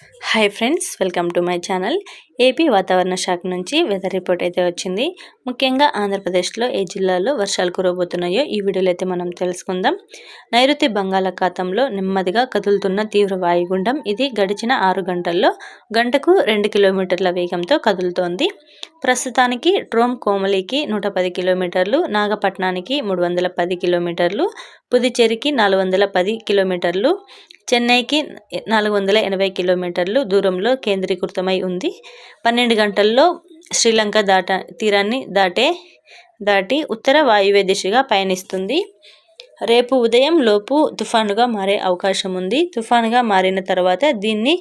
Hi friends, welcome to my channel. AP వాతావరణ శాఖ నుంచి వెదర్ రిపోర్ట్ అయితే వచ్చింది. ముఖ్యంగా ఆంధ్రప్రదేశ్లో ఏ జిల్లాల్లో వర్షాలు కురవబోతున్నాయో ఈ వీడియోలో అయితే మనం తెలుసుకుందాం. నైరుతి బంగాళాఖాతంలో నెమ్మదిగా కదులుతున్న తీవ్ర వాయుగుండం ఇది గడిచిన 6 గంటల్లో గంటకు 2 కిలోమీటర్ల వేగంతో కదులుతోంది. ప్రస్తుతానికి ట్రోమ్ కోమలికి 110 కిలోమీటర్లు, నాగపట్నానికి 310 కిలోమీటర్లు, పుదుచ్చేరికి 410 కిలోమీటర్లు, చెన్నైకి 480 కిలోమీటర్లు దూరంలో కేంద్రీకృతమై ఉంది. 12 గంటల్లో శ్రీలంక తీరాన్ని దాటి ఉత్తర వాయువ్య దిశగా పయనిస్తుంది. రేపు ఉదయం లోపు తుఫానుగా మారే అవకాశం ఉంది. తుఫానుగా మారిన తర్వాత దీన్ని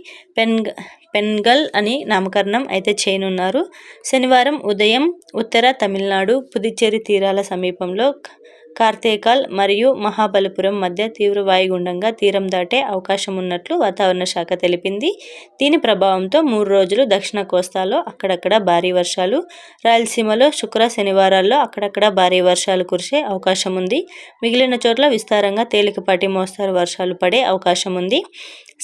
పెన్గల్ అని నామకరణం అయితే చేయనున్నారు. శనివారం ఉదయం ఉత్తర తమిళనాడు, పుదుచ్చేరి తీరాల సమీపంలో కార్తేకాల్ మరియు మహాబలిపురం మధ్య తీవ్ర వాయుగుండంగా తీరం దాటే అవకాశం ఉన్నట్లు వాతావరణ శాఖ తెలిపింది. దీని ప్రభావంతో 3 రోజులు దక్షిణ కోస్తాలో అక్కడక్కడ భారీ వర్షాలు, రాయలసీమలో శుక్ర శనివారాల్లో అక్కడక్కడ భారీ వర్షాలు కురిసే అవకాశం ఉంది. మిగిలిన చోట్ల విస్తారంగా తేలికపాటి మోస్తరు వర్షాలు పడే అవకాశం ఉంది.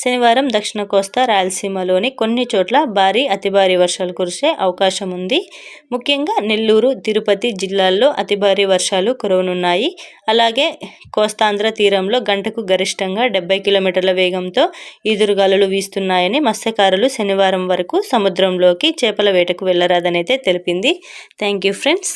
శనివారం దక్షిణ కోస్తా, రాయలసీమలోని కొన్ని చోట్ల భారీ అతి భారీ వర్షాలు కురిసే అవకాశం ఉంది. ముఖ్యంగా నెల్లూరు, తిరుపతి జిల్లాల్లో అతి భారీ వర్షాలు కురవనున్నాయి. అలాగే కోస్తాంధ్ర తీరంలో గంటకు గరిష్టంగా 70 కిలోమీటర్ల వేగంతో ఈదురుగాలులు వీస్తున్నాయని మత్స్యకారులు శనివారం వరకు సముద్రంలోకి చేపల వేటకు వెళ్లరాదనైతే తెలిపింది. Thank you friends.